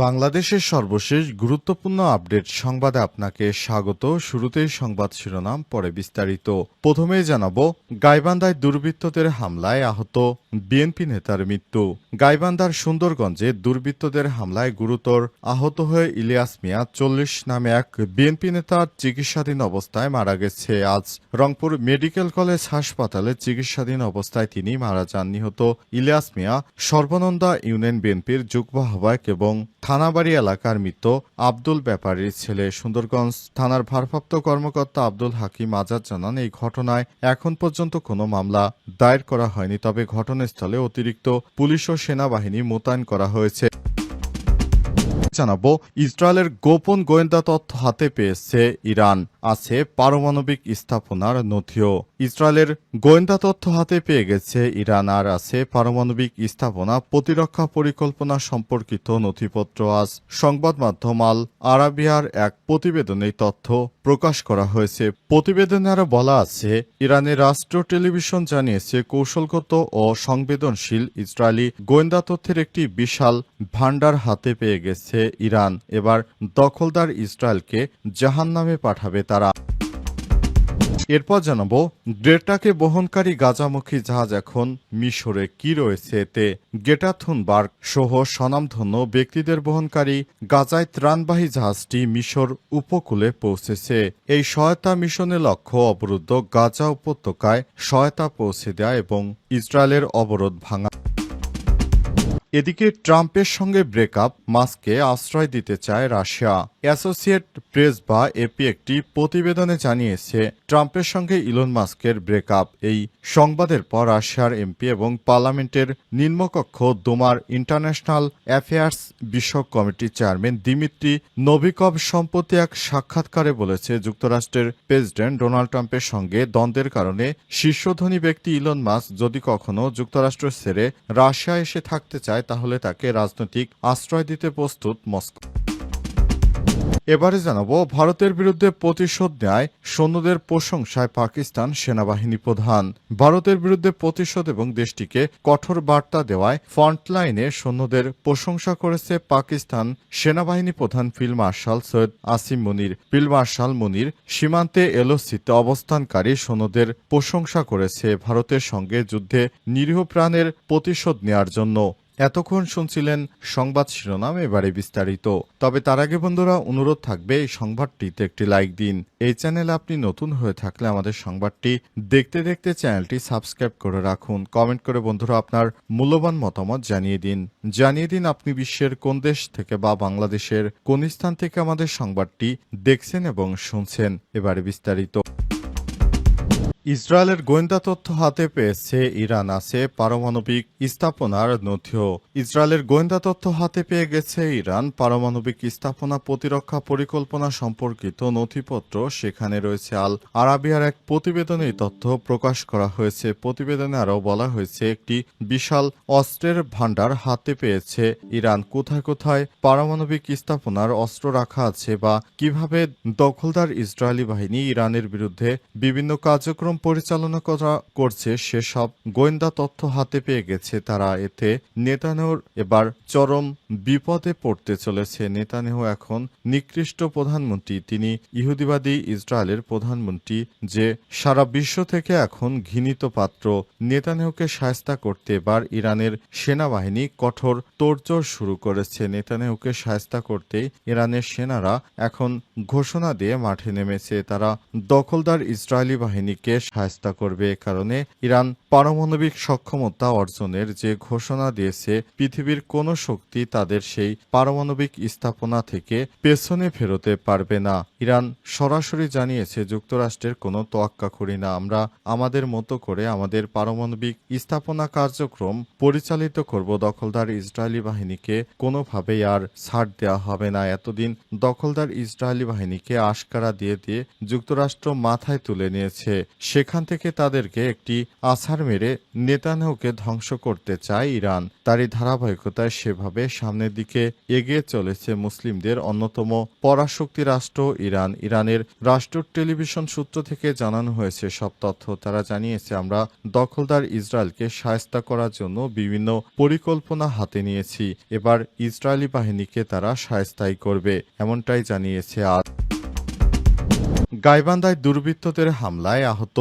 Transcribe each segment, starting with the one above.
বাংলাদেশের সর্বশেষ গুরুত্বপূর্ণ আপডেট সংবাদে আপনাকে স্বাগত। শুরুতেই সংবাদ শিরোনাম, পরে বিস্তারিত। প্রথমেই জানাবো, গাইবান্ধায় দুর্বৃত্তদের হামলায় আহত বিএনপি নেতার মৃত্যু। গাইবান্ধার সুন্দরগঞ্জে দুর্বৃত্তদের হামলায় গুরুতর আহত হয়ে ইলিয়াস মিয়া ৪০ নামে এক বিএনপি নেতা চিকিৎসাধীন অবস্থায় মারা গেছে। আজ রংপুর মেডিকেল কলেজ হাসপাতালে চিকিৎসাধীন অবস্থায় তিনি মারা যান। নিহত ইলিয়াস মিয়া সর্বনন্দা ইউনিয়ন বিএনপির যুগ্ম আহ্বায়ক এবং থানাবাড়ি এলাকার মৃত আব্দুল ব্যাপারীর ছেলে। সুন্দরগঞ্জ থানার ভারপ্রাপ্ত কর্মকর্তা আব্দুল হাকিম আজাদ জানান, এই ঘটনায় এখন পর্যন্ত কোনো মামলা দায়ের করা হয়নি, তবে ঘটনাস্থলে অতিরিক্ত পুলিশ ও সেনাবাহিনী মোতায়েন করা হয়েছে। জানাবো, ইসরায়েলের গোপন গোয়েন্দা তথ্য হাতে পেয়েছে ইরান, আছে পারমাণবিক স্থাপনার নথিও। ইসরায়েলের গোয়েন্দা তথ্য হাতে পেয়ে গেছে ইরান, আর আছে পারমাণবিক স্থাপনা প্রতিরক্ষা পরিকল্পনা সম্পর্কিত নথিপত্র। আজ সংবাদ মাধ্যম আল আরাবিয়ার এক প্রতিবেদনে তথ্য প্রকাশ করা হয়েছে। প্রতিবেদনে আরও বলা আছে, ইরানের রাষ্ট্র টেলিভিশন জানিয়েছে, কৌশলগত ও সংবেদনশীল ইসরায়েলি গোয়েন্দা তথ্যের একটি বিশাল ভাণ্ডার হাতে পেয়ে গেছে ইরান। এবার দখলদার ইসরায়েলকে জাহান্নামে পাঠাবে তারা। এরপর জানাবো, গ্রেটাকে বহনকারী গাজামুখী জাহাজ এখন মিশরে। কি রয়েছে এতে? গ্রেটা থুনবার্গ সহ স্বনামধন্য ব্যক্তিদের বহনকারী গাজায় ত্রাণবাহী জাহাজটি মিশর উপকূলে পৌঁছেছে। এই সহায়তা মিশনের লক্ষ্য অবরুদ্ধ গাজা উপত্যকায় সহায়তা পৌঁছে দেয়া এবং ইসরায়েলের অবরোধ ভাঙা। এদিকে ট্রাম্পের সঙ্গে ব্রেকআপ, মাস্ককে আশ্রয় দিতে চায় রাশিয়া। অ্যাসোসিয়েট প্রেস বা এপি একটি প্রতিবেদনে জানিয়েছে, ট্রাম্পের সঙ্গে ইলন মাস্কের ব্রেকআপ। এই সংবাদের পর রাশিয়ার এমপি এবং পার্লামেন্টের নিম্নকক্ষ দুমার ইন্টারন্যাশনাল অ্যাফেয়ার্স বিষয়ক কমিটির চেয়ারম্যান দিমিত্রি নোভিকভ সম্প্রতি এক সাক্ষাৎকারে বলেছে, যুক্তরাষ্ট্রের প্রেসিডেন্ট ডোনাল্ড ট্রাম্পের সঙ্গে দ্বন্দ্বের কারণে শীর্ষধনী ব্যক্তি ইলন মাস্ক যদি কখনো যুক্তরাষ্ট্র ছেড়ে রাশিয়া এসে থাকতে চায়, তাহলে তাকে রাজনৈতিক আশ্রয় দিতে প্রস্তুত মস্কো। এবারে জানাবো, ভারতের বিরুদ্ধে প্রতিশোধ নেয় সৈন্যদের প্রশংসায় পাকিস্তান সেনাবাহিনী প্রধান। ভারতের বিরুদ্ধে প্রতিশোধ এবং দেশটিকে কঠোর বার্তা দেওয়ায় ফ্রন্টলাইনে সৈন্যদের প্রশংসা করেছে পাকিস্তান সেনাবাহিনী প্রধান ফিল্ড মার্শাল সৈয়দ আসিম মুনির। ফিল্ড মার্শাল মুনির সীমান্তে এলওসিতে অবস্থানকারী সৈন্যদের প্রশংসা করেছে ভারতের সঙ্গে যুদ্ধে নিরীহ প্রাণের প্রতিশোধ নেওয়ার জন্য। এতক্ষণ শুনছিলেন সংবাদ শিরোনাম, এবারে বিস্তারিত। তবে তার আগে বন্ধুরা, অনুরোধ থাকবে এই সংবাদটিতে একটি লাইক দিন। এই চ্যানেলে আপনি নতুন হয়ে থাকলে আমাদের সংবাদটি দেখতে দেখতে চ্যানেলটি সাবস্ক্রাইব করে রাখুন। কমেন্ট করে বন্ধুরা আপনার মূল্যবান মতামত জানিয়ে দিন আপনি বিশ্বের কোন দেশ থেকে বা বাংলাদেশের কোন স্থান থেকে আমাদের সংবাদটি দেখছেন এবং শুনছেন। এবারে বিস্তারিত। ইসরায়েলের গোয়েন্দা তথ্য হাতে পেয়েছে ইরান, আছে পারমাণবিক স্থাপনার নথিও। ইসরায়েলের গোয়েন্দা তথ্য হাতে পেয়ে গেছে ইরান, পারমাণবিক স্থাপনা প্রতিরক্ষা পরিকল্পনা সম্পর্কিত নথিপত্র। সেখানে রয়েছে আল আরাবিয়ার এক প্রতিবেদনে এই তথ্য প্রকাশ করা হয়েছে। প্রতিবেদনে আরও বলা হয়েছে, একটি বিশাল অস্ত্রের ভাণ্ডার হাতে পেয়েছে ইরান। কোথায় কোথায় পারমাণবিক স্থাপনার অস্ত্র রাখা আছে বা কিভাবে দখলদার ইসরায়েলি বাহিনী ইরানের বিরুদ্ধে বিভিন্ন কার্যক্রম পরিচালনা করছে, সেসব গোয়েন্দা তথ্য হাতে পেয়ে গেছে তারা। এতে নেতানিয়াহুর এবার চরম বিপদে পড়তে চলেছে। নেতানিয়াহু এখন নিকৃষ্ট প্রধানমন্ত্রী, তিনি ইহুদিবাদী ইসরায়েলের প্রধানমন্ত্রী, যে সারা বিশ্ব থেকে এখন ঘৃণিত পাত্র। নেতানিয়াহুকে শায়েস্তা করতে এবার ইরানের সেনাবাহিনী কঠোর তোড়জোড় শুরু করেছে। নেতানিয়াহুকে শায়েস্তা করতে ইরানের সেনারা এখন ঘোষণা দিয়ে মাঠে নেমেছে, তারা দখলদার ইসরায়েলি বাহিনীকে শায়েস্তা করবে। কারণে ইরান পারমাণবিক সক্ষমতা অর্জনের যে ঘোষণা দিয়েছে, পৃথিবীর কোনো শক্তি তাদের সেই পারমাণবিক স্থাপনা থেকে পেছনে ফেরোতে পারবে না। ইরান সরাসরি জানিয়েছে, যুক্তরাষ্ট্রের কোনো তোয়াক্কা করি না, আমরা আমাদের মতো করে আমাদের পারমাণবিক স্থাপনা কার্যক্রম পরিচালিত করব। দখলদার ইসরায়েলি বাহিনীকে কোনোভাবেই আর ছাড় দেওয়া হবে না। এতদিন দখলদার ইসরায়েলি বাহিনীকে আশকারা দিয়ে যুক্তরাষ্ট্র মাথায় তুলে নিয়েছে। সেখান থেকে তাদেরকে একটি আছাড় মেরে নেতানিয়াহুকে ধ্বংস করতে চায় ইরান। তারই ধারাবাহিকতায় সেভাবে সামনের দিকে এগিয়ে চলেছে মুসলিমদের অন্যতম পরাশক্তি রাষ্ট্র ইরান। ইরানের রাষ্ট্র টেলিভিশন সূত্র থেকে জানানো হয়েছে সব তথ্য। তারা জানিয়েছে, আমরা দখলদার ইসরায়েলকে শায়েস্তা করার জন্য বিভিন্ন পরিকল্পনা হাতে নিয়েছি। এবার ইসরায়েলি বাহিনীকে তারা শায়েস্তাই করবে, এমনটাই জানিয়েছে। গাইবান্ধায় দুর্বৃত্তদের হামলায় আহত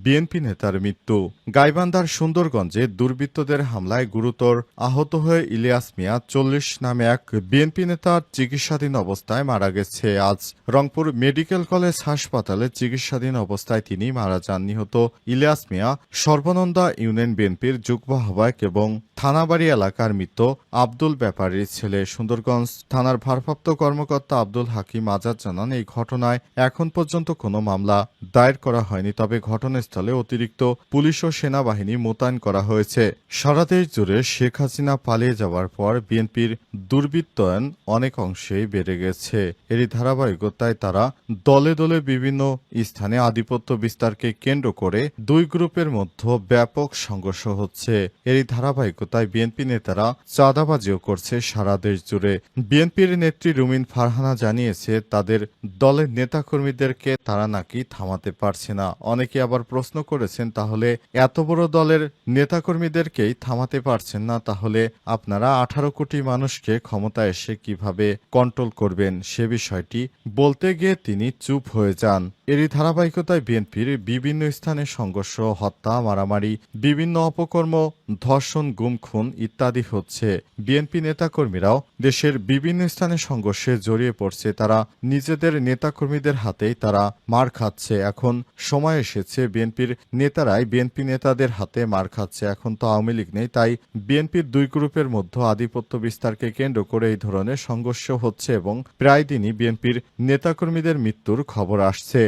বিএনপি নেতার মৃত্যু। গাইবান্ধার সুন্দরগঞ্জে দুর্বৃত্তদের হামলায় গুরুতর আহত হয়ে ইলিয়াস মিয়া ৪০ নামে এক বিএনপি নেতার চিকিৎসাধীন অবস্থায় মারা গেছে। আজ রংপুর মেডিকেল কলেজ হাসপাতালে চিকিৎসাধীন অবস্থায় তিনি মারা যান। নিহত ইলিয়াস মিয়া সর্বনন্দা ইউনিয়ন বিএনপির যুগ্ম আহ্বায়ক এবং থানাবাড়ি এলাকার মৃত আব্দুল ব্যাপারীর ছেলে। সুন্দরগঞ্জ থানার ভারপ্রাপ্ত কর্মকর্তা আব্দুল হাকিম আজাদ জানান, এই ঘটনায় এখন পর্যন্ত কোনো মামলা দায়ের করা হয়নি, তবে ঘটনাস্থলে অতিরিক্ত পুলিশ ও সেনাবাহিনী মোতায়েন করা হয়েছে। সারা দেশ জুড়ে শেখ হাসিনা পালিয়ে যাওয়ার পর বিএনপির দুর্বৃত্তায়ন অনেক অংশেই বেড়ে গেছে। এরই ধারাবাহিকতায় তারা দলে দলে বিভিন্ন স্থানে আধিপত্য বিস্তারকে কেন্দ্র করে দুই গ্রুপের মধ্যে ব্যাপক সংঘর্ষ হচ্ছে। এরই ধারাবাহিকতায় বিএনপি নেতারা চাঁদাবাজিও করছে সারা দেশ জুড়ে। বিএনপির নেত্রী রুমিন ফারহানা জানিয়েছে, তাদের দলের নেতাকর্মীদেরকে তারা নাকি থামাতে পারছে না। অনেকে আবার প্রশ্ন করেছেন, তাহলে এত বড় দলের নেতাকর্মীদেরকেই থামাতে পারছেন না, তাহলে আপনারা 18 কোটি মানুষকে ক্ষমতায় এসে কিভাবে কন্ট্রোল করবেন? সে বিষয়টি বলতে গিয়ে তিনি চুপ হয়ে যান। এরই ধারাবাহিকতায় বিএনপির বিভিন্ন স্থানে সংঘর্ষ, হত্যা, মারামারি, বিভিন্ন অপকর্ম, ধর্ষণ, গুম, খুন ইত্যাদি হচ্ছে। বিএনপি নেতাকর্মীরাও দেশের বিভিন্ন স্থানে সংঘর্ষে জড়িয়ে পড়ছে। তারা নিজেদের নেতাকর্মীদের হাতেই তারা মার খাচ্ছে। এখন সময় এসেছে বিএনপির নেতারাই বিএনপি নেতাদের হাতে মার খাচ্ছে। এখন তো আওয়ামী লীগ নেই, তাই বিএনপির দুই গ্রুপের মধ্যে আধিপত্য বিস্তারকে কেন্দ্র করে এই ধরনের সংঘর্ষ হচ্ছে এবং প্রায় দিনই বিএনপির নেতাকর্মীদের মৃত্যুর খবর আসছে।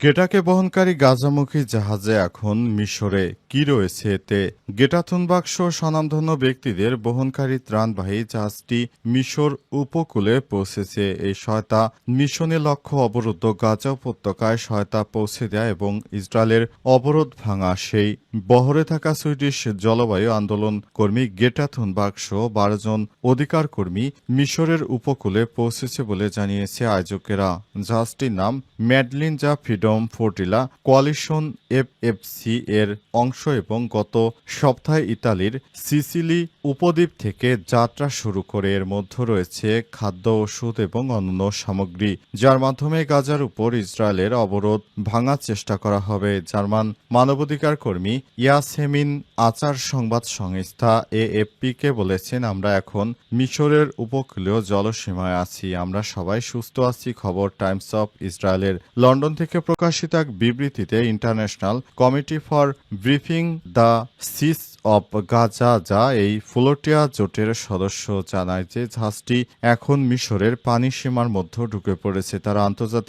গেটাকে বহনকারী গাজামুখী জাহাজে এখন মিশরে কি রয়েছে এতে? গেটাথুন বাক্স স্বনামধন্য ব্যক্তিদের বহনকারী ত্রাণবাহী জাহাজটি মিশর উপকূলে পৌঁছেছে। এই সহায়তা মিশনের লক্ষ্য অবরুদ্ধ গাজা উপত্যকায় সহায়তা পৌঁছে দেয় এবং ইসরায়েলের অবরোধ ভাঙা। সেই বহরে থাকা সুইডিশ জলবায়ু আন্দোলন কর্মী গেটাথুন বাক্স 12 জন অধিকার কর্মী মিশরের উপকূলে পৌঁছেছে বলে জানিয়েছে আয়োজকেরা। জাহাজটির নাম ম্যাডলিন, যা ফ্রিডম ফ্লোটিলা কোয়ালিশন এফএফসি এর অংশ এবং গত সপ্তাহে ইতালির সিসিলি উপদ্বীপ থেকে যাত্রা শুরু করে। এর মধ্যে রয়েছে খাদ্য, ওষুধ এবং অন্যান্য সামগ্রী, যার মাধ্যমে গাজার উপর ইসরায়েলের অবরোধ ভাঙার চেষ্টা করা হবে। জার্মান মানবাধিকার কর্মী ইয়াসেমিন আচার সংবাদ সংস্থা এএফপিকে বলেছেন, আমরা এখন মিশরের উপকূলীয় জলসীমায় আছি, আমরা সবাই সুস্থ আছি। খবর টাইমস অফ ইসরায়েলের। লন্ডন থেকে প্রকাশিত এক বিবৃতিতে international committee for briefing the siege of Gaza, যা এই ফ্লোটিয়া জোটের সদস্য, জানায় যে জাহাজটি এখন মিশরের পানি সীমার মধ্যে ঢুকে পড়েছে। তারা আন্তর্জাতিক